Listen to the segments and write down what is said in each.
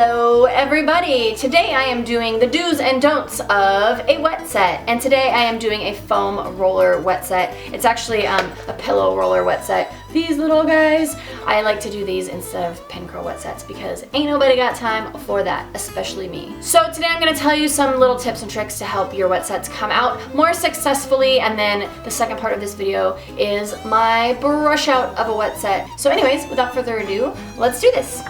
Hello everybody! Today I am doing the do's and don'ts of a wet set, and today I am doing a foam roller wet set. It's actually a pillow roller wet set. These little guys, I like to do these instead of pin curl wet sets because ain't nobody got time for that, especially me. So today I'm going to tell you some little tips and tricks to help your wet sets come out more successfully, and then the second part of this video is my brush out of a wet set. So anyways, without further ado, let's do this.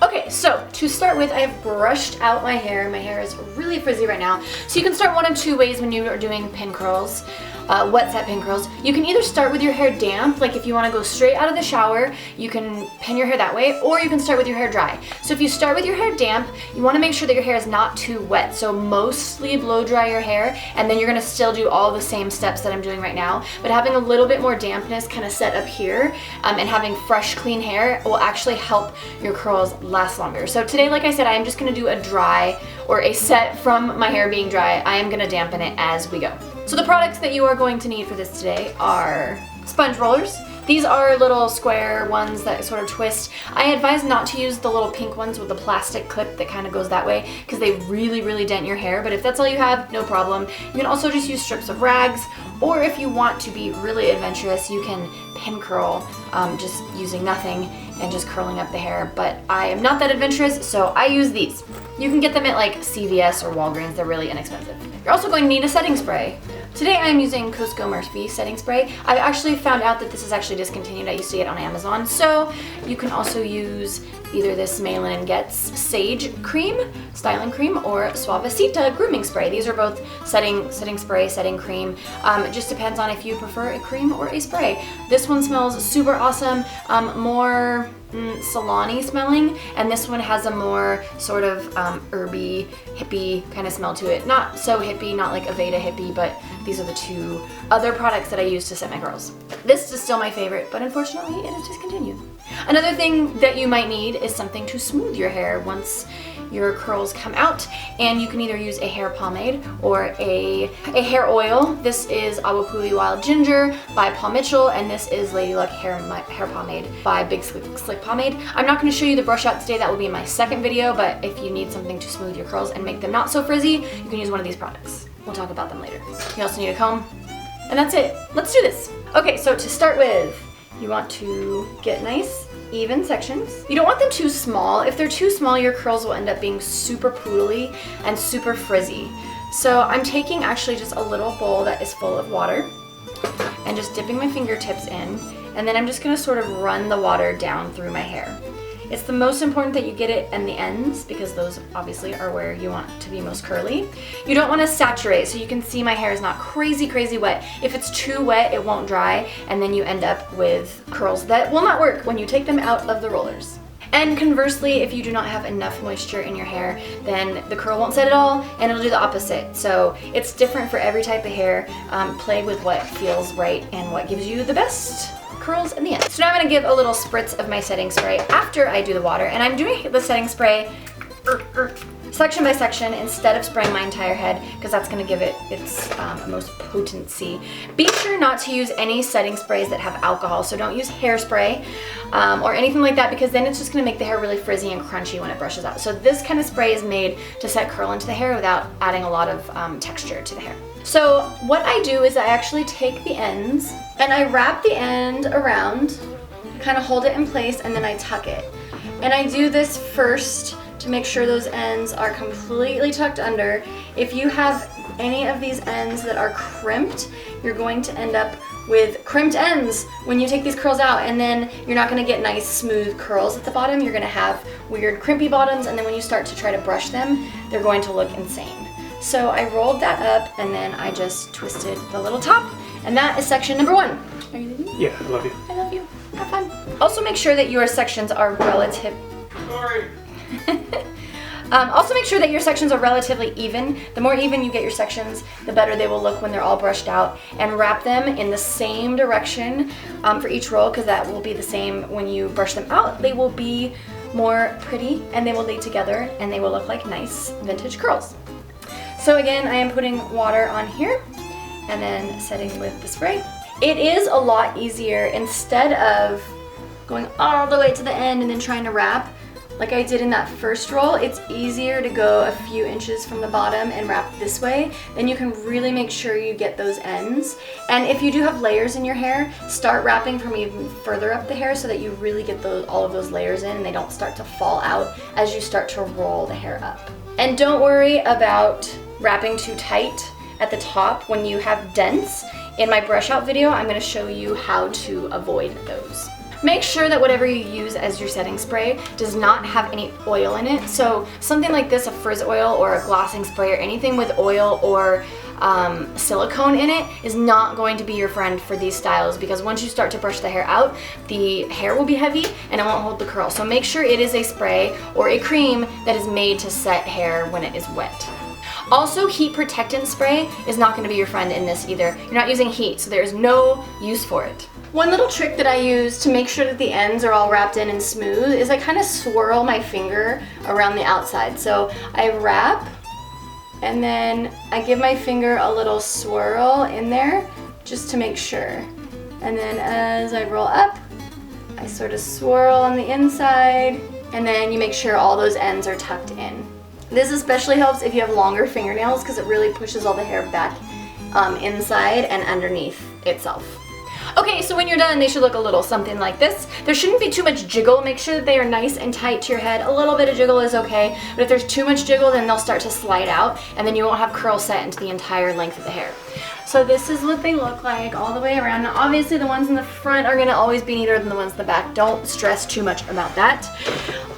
Okay, so to start with, I have brushed out my hair. My hair is really frizzy right now. So you can start one of two ways when you are doing pin curls, wet set pin curls. You can either start with your hair damp, like if you want to go straight out of the shower, you can pin your hair that way, or you can start with your hair dry. So if you start with your hair damp, you want to make sure that your hair is not too wet. So mostly blow dry your hair, and then you're going to still do all the same steps that I'm doing right now, but having a little bit more dampness kind of set up here, and having fresh, clean hair will actually help your curls last longer. So today, like I said, I am just going to do a dry, or a set from my hair being dry. I am going to dampen it as we go. So the products that you are going to need for this today are sponge rollers. These are little square ones that sort of twist. I advise not to use the little pink ones with the plastic clip that kind of goes that way because they really dent your hair, but if that's all you have, no problem. You can also just use strips of rags, or if you want to be really adventurous, you can pin curl just using nothing and just curling up the hair, but I am not that adventurous, so I use these. You can get them at like CVS or Walgreens. They're really inexpensive. You're also going to need a setting spray. Today I'm using Costco Murphy setting spray. I've actually found out that this is actually discontinued. I used to get it on Amazon. So you can also use either this Malin & Getz Sage Cream, Styling Cream, or Suavecita Grooming Spray. These are both setting spray, setting cream. It just depends on if you prefer a cream or a spray. This one smells super awesome, more salon-y smelling, and this one has a more sort of herby, hippie kind of smell to it. Not so hippie, not like Aveda hippie, but these are the two other products that I use to set my curls. This is still my favorite, but unfortunately it is discontinued. Another thing that you might need is something to smooth your hair once your curls come out, and you can either use a hair pomade or a hair oil. This is Awapuli Wild Ginger by Paul Mitchell, and this is Lady Luck hair pomade by Big Slick Pomade. I'm not going to show you the brush out today. That will be in my second video, but if you need something to smooth your curls and make them not so frizzy, you can use one of these products. We'll talk about them later. You also need a comb, and that's it. Let's do this. Okay, so to start with, you want to get nice even sections. You don't want them too small. If they're too small, your curls will end up being super poodly and super frizzy. So I'm taking actually just a little bowl that is full of water and just dipping my fingertips in, and then I'm just gonna sort of run the water down through my hair. It's the most important that you get it in the ends because those obviously are where you want to be most curly. You don't want to saturate, so you can see my hair is not crazy wet. If it's too wet, it won't dry, and then you end up with curls that will not work when you take them out of the rollers. And conversely, if you do not have enough moisture in your hair, then the curl won't set at all, and it'll do the opposite. So it's different for every type of hair. Play with what feels right and what gives you the best curls in the end. So now I'm going to give a little spritz of my setting spray after I do the water, and I'm doing the setting spray section by section instead of spraying my entire head because that's going to give it its most potency. Be sure not to use any setting sprays that have alcohol, so don't use hairspray or anything like that because then it's just going to make the hair really frizzy and crunchy when it brushes out. So this kind of spray is made to set curl into the hair without adding a lot of texture to the hair. So what I do is I actually take the ends and I wrap the end around, kind of hold it in place, and then I tuck it. And I do this first to make sure those ends are completely tucked under. If you have any of these ends that are crimped, you're going to end up with crimped ends when you take these curls out, and then you're not going to get nice smooth curls at the bottom. You're going to have weird crimpy bottoms, and then when you start to try to brush them, they're going to look insane. So I rolled that up, and then I just twisted the little top, and that is section number 1. Are you with me? Yeah, I love you. I love you. Have fun. Also make sure that your sections are relative. Sorry. Also make sure that your sections are relatively even. The more even you get your sections, the better they will look when they're all brushed out. And wrap them in the same direction for each roll, because that will be the same when you brush them out. They will be more pretty, and they will lay together, and they will look like nice vintage curls. So again, I am putting water on here and then setting with the spray. It is a lot easier, instead of going all the way to the end and then trying to wrap, like I did in that first roll, it's easier to go a few inches from the bottom and wrap this way. Then you can really make sure you get those ends. And if you do have layers in your hair, start wrapping from even further up the hair so that you really get all of those layers in and they don't start to fall out as you start to roll the hair up. And don't worry about wrapping too tight at the top when you have dents. In my brush out video, I'm going to show you how to avoid those. Make sure that whatever you use as your setting spray does not have any oil in it. So something like this, a frizz oil or a glossing spray or anything with oil or silicone in it is not going to be your friend for these styles, because once you start to brush the hair out, the hair will be heavy and it won't hold the curl. So make sure it is a spray or a cream that is made to set hair when it is wet. Also, heat protectant spray is not going to be your friend in this either. You're not using heat, so there's no use for it. One little trick that I use to make sure that the ends are all wrapped in and smooth is I kind of swirl my finger around the outside. So I wrap and then I give my finger a little swirl in there just to make sure. And then as I roll up, I sort of swirl on the inside, and then you make sure all those ends are tucked in. This especially helps if you have longer fingernails because it really pushes all the hair back inside and underneath itself. Okay, so when you're done, they should look a little something like this. There shouldn't be too much jiggle. Make sure that they are nice and tight to your head. A little bit of jiggle is okay, but if there's too much jiggle, then they'll start to slide out, and then you won't have curl set into the entire length of the hair. So this is what they look like all the way around. Now, obviously, the ones in the front are gonna always be neater than the ones in the back. Don't stress too much about that.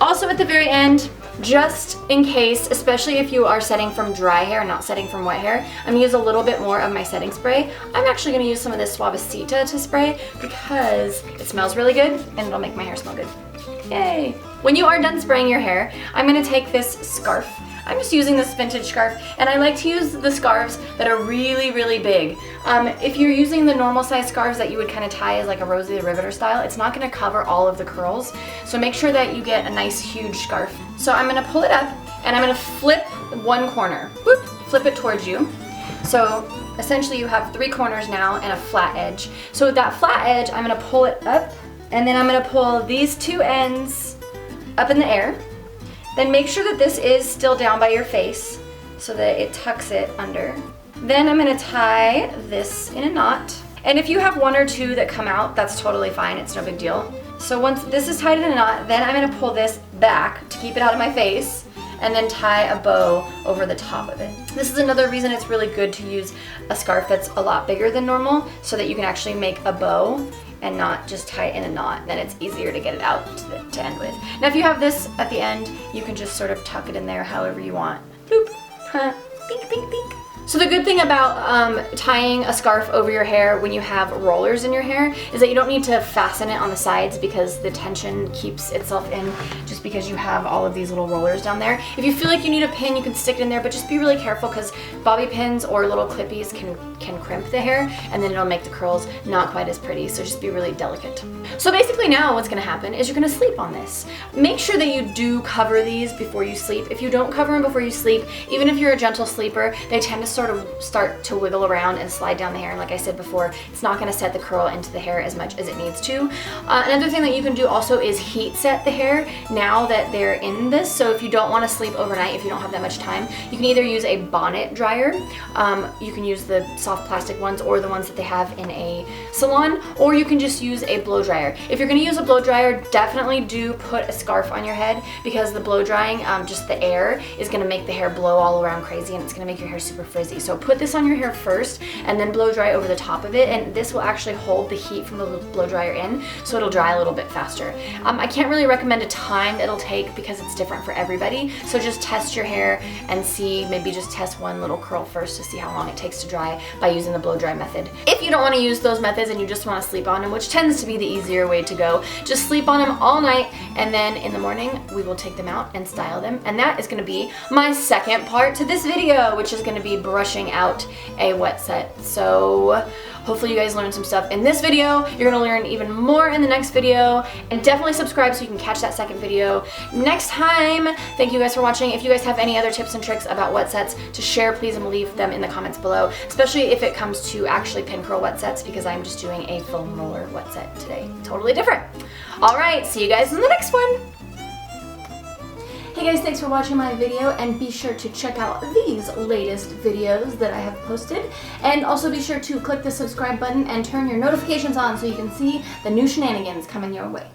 Also, at the very end, just in case, especially if you are setting from dry hair and not setting from wet hair, I'm gonna use a little bit more of my setting spray. I'm actually gonna use some of this Suavecita to spray because it smells really good and it'll make my hair smell good. Yay! When you are done spraying your hair, I'm gonna take this scarf. I'm just using this vintage scarf, and I like to use the scarves that are really, really big. If you're using the normal size scarves that you would kind of tie as like a Rosie the Riveter style, it's not gonna cover all of the curls. So make sure that you get a nice huge scarf. So I'm gonna pull it up and I'm gonna flip one corner. Whoop, flip it towards you. So essentially you have 3 corners now and a flat edge. So with that flat edge, I'm gonna pull it up, and then I'm gonna pull these 2 ends up in the air. Then make sure that this is still down by your face so that it tucks it under. Then I'm gonna tie this in a knot. And if you have 1 or 2 that come out, that's totally fine, it's no big deal. So once this is tied in a knot, then I'm gonna pull this back to keep it out of my face and then tie a bow over the top of it. This is another reason it's really good to use a scarf that's a lot bigger than normal so that you can actually make a bow and not just tie it in a knot. Then it's easier to get it out to end with. Now if you have this at the end, you can just sort of tuck it in there however you want. Boop, huh, bink, bink, bink. So the good thing about tying a scarf over your hair when you have rollers in your hair is that you don't need to fasten it on the sides because the tension keeps itself in just because you have all of these little rollers down there. If you feel like you need a pin, you can stick it in there, but just be really careful because bobby pins or little clippies can crimp the hair and then it'll make the curls not quite as pretty, so just be really delicate. So basically now what's gonna happen is you're gonna sleep on this. Make sure that you do cover these before you sleep. If you don't cover them before you sleep, even if you're a gentle sleeper, they tend to sort of start to wiggle around and slide down the hair, and like I said before, it's not going to set the curl into the hair as much as it needs to. Another thing that you can do also is heat set the hair now that they're in this. So if you don't want to sleep overnight, if you don't have that much time, you can either use a bonnet dryer, you can use the soft plastic ones or the ones that they have in a salon, or you can just use a blow dryer. If you're going to use a blow dryer, definitely do put a scarf on your head because the blow drying, just the air is going to make the hair blow all around crazy and it's going to make your hair super frizzy. So put this on your hair first and then blow dry over the top of it, and this will actually hold the heat from the blow dryer in so it'll dry a little bit faster. I can't really recommend a time it'll take because it's different for everybody, so just test your hair and see, maybe just test one little curl first to see how long it takes to dry by using the blow dry method. If you don't want to use those methods and you just want to sleep on them, which tends to be the easier way to go, just sleep on them all night and then in the morning we will take them out and style them, and that is going to be my second part to this video, which is going to be brushing out a wet set. So hopefully you guys learned some stuff in this video. You're gonna learn even more in the next video, and definitely subscribe so you can catch that second video next time. Thank you guys for watching. If you guys have any other tips and tricks about wet sets to share, please leave them in the comments below, especially if it comes to actually pin curl wet sets, because I'm just doing a foam roller wet set today. Totally different. All right, see you guys in the next one. Hey guys, thanks for watching my video, and be sure to check out these latest videos that I have posted. And also be sure to click the subscribe button and turn your notifications on so you can see the new shenanigans coming your way.